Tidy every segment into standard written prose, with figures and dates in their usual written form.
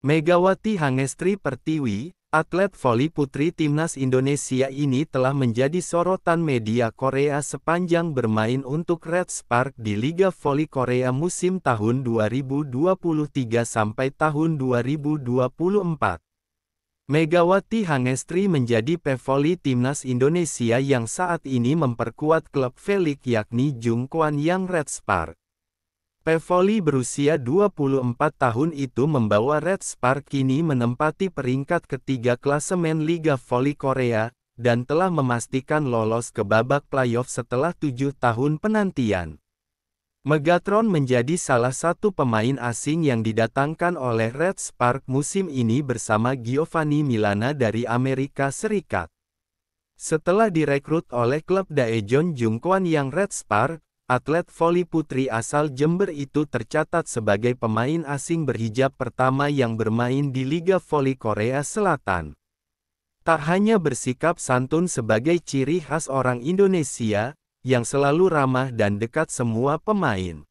Megawati Hangestri Pertiwi, atlet voli putri timnas Indonesia ini telah menjadi sorotan media Korea sepanjang bermain untuk Red Spark di Liga Voli Korea musim tahun 2023 sampai tahun 2024. Megawati Hangestri menjadi pevoli timnas Indonesia yang saat ini memperkuat klub Velik yakni Jungkwan Yang Red Spark. Pevoli berusia 24 tahun itu membawa Red Spark kini menempati peringkat ketiga klasemen Liga Voli Korea, dan telah memastikan lolos ke babak playoff setelah 7 tahun penantian. Megatron menjadi salah satu pemain asing yang didatangkan oleh Red Spark musim ini bersama Giovanni Milana dari Amerika Serikat. Setelah direkrut oleh klub Daejeon Jungkwan Yang Red Spark, atlet voli putri asal Jember itu tercatat sebagai pemain asing berhijab pertama yang bermain di Liga Voli Korea Selatan. Tak hanya bersikap santun sebagai ciri khas orang Indonesia, yang selalu ramah dan dekat semua pemain.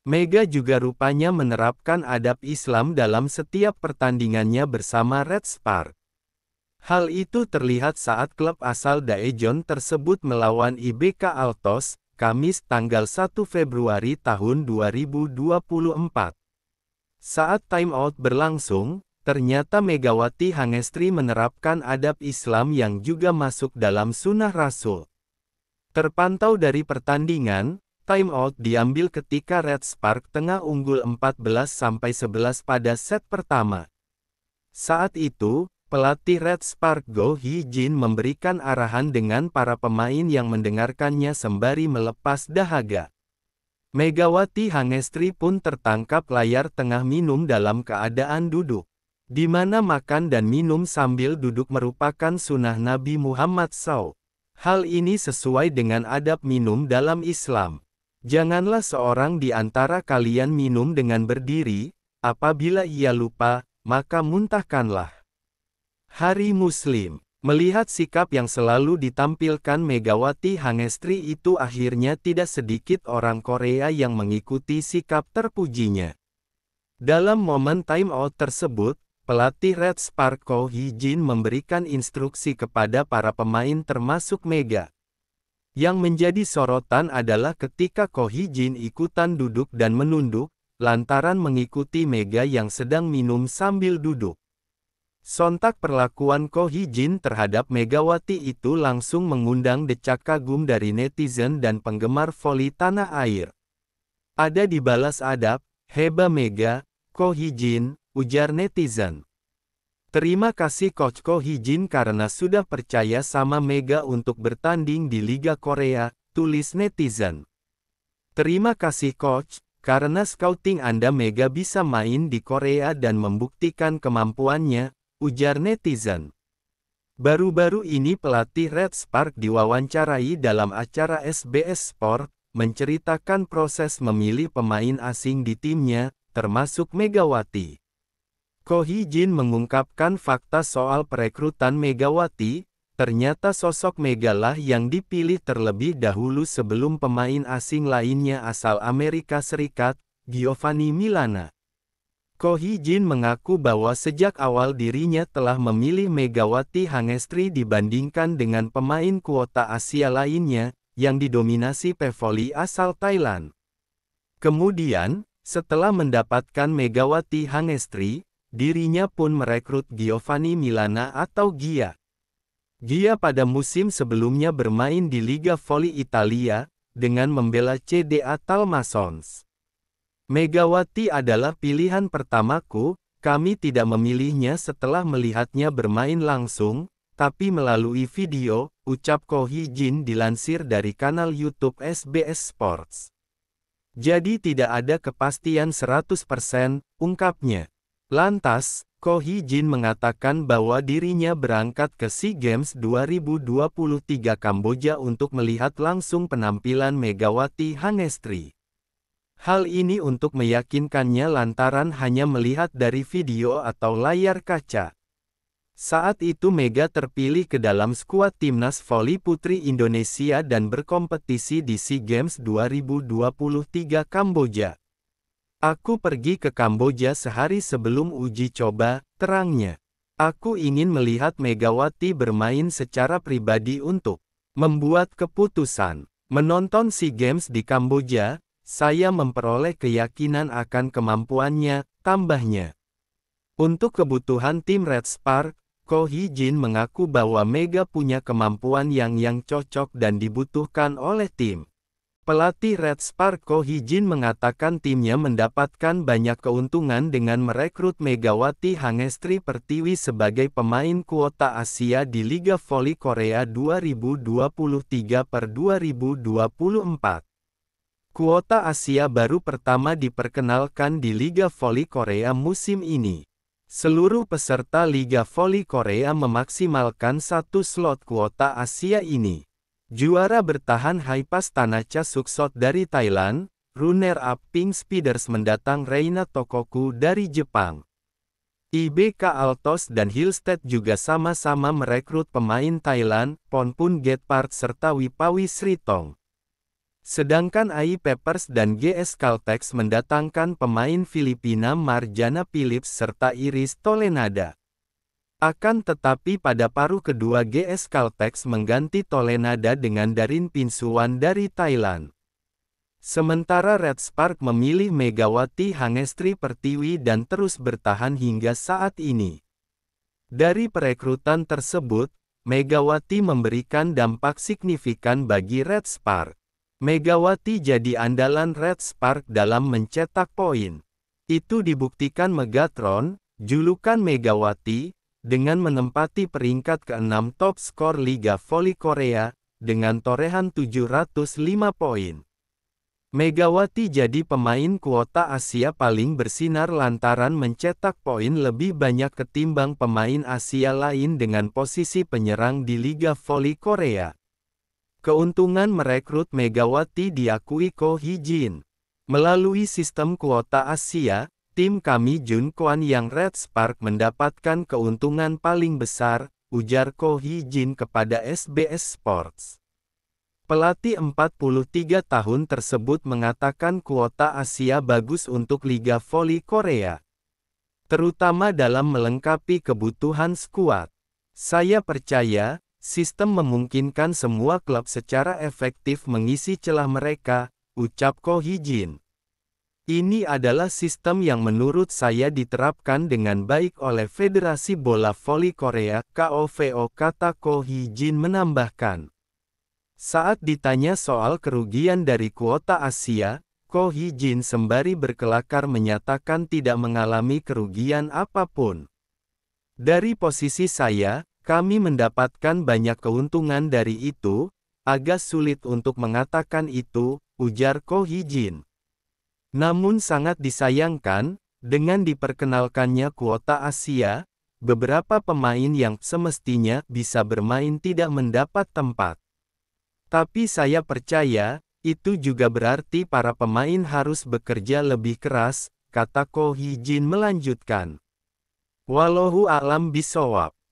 Mega juga rupanya menerapkan adab Islam dalam setiap pertandingannya bersama Red Spark. Hal itu terlihat saat klub asal Daejeon tersebut melawan IBK Altos, Kamis tanggal 1 Februari tahun 2024. Saat timeout berlangsung, ternyata Megawati Hangestri menerapkan adab Islam yang juga masuk dalam sunnah Rasul. Terpantau dari pertandingan, timeout diambil ketika Red Spark tengah unggul 14-11 pada set pertama. Saat itu, pelatih Red Spark Go Hee-jin memberikan arahan dengan para pemain yang mendengarkannya sembari melepas dahaga. Megawati Hangestri pun tertangkap layar tengah minum dalam keadaan duduk. Di mana makan dan minum sambil duduk merupakan sunnah Nabi Muhammad SAW. Hal ini sesuai dengan adab minum dalam Islam. Janganlah seorang di antara kalian minum dengan berdiri, apabila ia lupa, maka muntahkanlah. Hari Muslim. Melihat sikap yang selalu ditampilkan Megawati Hangestri itu akhirnya tidak sedikit orang Korea yang mengikuti sikap terpujinya. Dalam momen timeout tersebut, pelatih Red Spark Ko Hee-jin memberikan instruksi kepada para pemain termasuk Mega. Yang menjadi sorotan adalah ketika Ko Hee-jin ikutan duduk dan menunduk, lantaran mengikuti Mega yang sedang minum sambil duduk. Sontak perlakuan Ko Hee-jin terhadap Megawati itu langsung mengundang decak kagum dari netizen dan penggemar voli tanah air. Ada dibalas adab, heba Mega, Ko Hee-jin, ujar netizen. Terima kasih Coach Ko Hee-jin karena sudah percaya sama Mega untuk bertanding di Liga Korea, tulis netizen. Terima kasih Coach, karena scouting Anda Mega bisa main di Korea dan membuktikan kemampuannya, ujar netizen. Baru-baru ini pelatih Red Spark diwawancarai dalam acara SBS Sport, menceritakan proses memilih pemain asing di timnya, termasuk Megawati. Ko Hee-jin mengungkapkan fakta soal perekrutan Megawati, ternyata sosok Mega lah yang dipilih terlebih dahulu sebelum pemain asing lainnya asal Amerika Serikat, Giovanni Milana. Ko Hee-jin mengaku bahwa sejak awal dirinya telah memilih Megawati Hangestri dibandingkan dengan pemain kuota Asia lainnya, yang didominasi pevoli asal Thailand. Kemudian, setelah mendapatkan Megawati Hangestri, dirinya pun merekrut Giovanni Milana atau Gia. Gia pada musim sebelumnya bermain di Liga Voli Italia, dengan membela CDA Talmassons. Megawati adalah pilihan pertamaku, kami tidak memilihnya setelah melihatnya bermain langsung, tapi melalui video, ucap Ko Hee-jin dilansir dari kanal YouTube SBS Sports. Jadi tidak ada kepastian 100%, ungkapnya. Lantas, Ko Hee-jin mengatakan bahwa dirinya berangkat ke SEA Games 2023 Kamboja untuk melihat langsung penampilan Megawati Hangestri. Hal ini untuk meyakinkannya lantaran hanya melihat dari video atau layar kaca. Saat itu Mega terpilih ke dalam skuad timnas voli putri Indonesia dan berkompetisi di SEA Games 2023 Kamboja. Aku pergi ke Kamboja sehari sebelum uji coba, terangnya. Aku ingin melihat Megawati bermain secara pribadi untuk membuat keputusan. Menonton SEA Games di Kamboja, saya memperoleh keyakinan akan kemampuannya, tambahnya. Untuk kebutuhan tim Red Spark, Ko Hee-jin mengaku bahwa Mega punya kemampuan yang cocok dan dibutuhkan oleh tim. Pelatih Red Spark Ko Hee-jin mengatakan timnya mendapatkan banyak keuntungan dengan merekrut Megawati Hangestri Pertiwi sebagai pemain kuota Asia di Liga Voli Korea 2023/2024. Kuota Asia baru pertama diperkenalkan di Liga Voli Korea musim ini. Seluruh peserta Liga Voli Korea memaksimalkan satu slot kuota Asia ini. Juara bertahan Haipas Tanacha Suksot dari Thailand, runner-up Pink Speeders mendatang Reina Tokoku dari Jepang. IBK Altos dan Hillstead juga sama-sama merekrut pemain Thailand, Ponpun Getpart serta Wipawi Sritong. Sedangkan AI Peppers dan GS Caltex mendatangkan pemain Filipina Marjana Phillips serta Iris Tolenada. Akan tetapi pada paruh kedua GS Caltex mengganti Tolenada dengan Darin Pinsuwan dari Thailand. Sementara Red Spark memilih Megawati Hangestri Pertiwi dan terus bertahan hingga saat ini. Dari perekrutan tersebut, Megawati memberikan dampak signifikan bagi Red Spark. Megawati jadi andalan Red Spark dalam mencetak poin. Itu dibuktikan Megatron, julukan Megawati, dengan menempati peringkat ke-6 top skor Liga Voli Korea, dengan torehan 705 poin. Megawati jadi pemain kuota Asia paling bersinar lantaran mencetak poin lebih banyak ketimbang pemain Asia lain dengan posisi penyerang di Liga Voli Korea. Keuntungan merekrut Megawati diakui Ko Hee-jin. Melalui sistem kuota Asia, tim kami Junkwon yang Red Spark mendapatkan keuntungan paling besar, ujar Ko Hee-jin kepada SBS Sports. Pelatih 43 tahun tersebut mengatakan kuota Asia bagus untuk Liga Voli Korea, terutama dalam melengkapi kebutuhan skuad. Saya percaya, sistem memungkinkan semua klub secara efektif mengisi celah mereka, ucap Ko Hee-jin. Ini adalah sistem yang menurut saya diterapkan dengan baik oleh Federasi Bola Voli Korea (KOVO), kata Ko Hee-jin menambahkan. Saat ditanya soal kerugian dari kuota Asia, Ko Hee-jin sembari berkelakar menyatakan tidak mengalami kerugian apapun. Dari posisi saya, kami mendapatkan banyak keuntungan dari itu, agak sulit untuk mengatakan itu, ujar Ko Hee-jin. Namun sangat disayangkan, dengan diperkenalkannya kuota Asia, beberapa pemain yang semestinya bisa bermain tidak mendapat tempat. Tapi saya percaya, itu juga berarti para pemain harus bekerja lebih keras, kata Ko Hee-jin melanjutkan. Wallahu a'lam bishawab.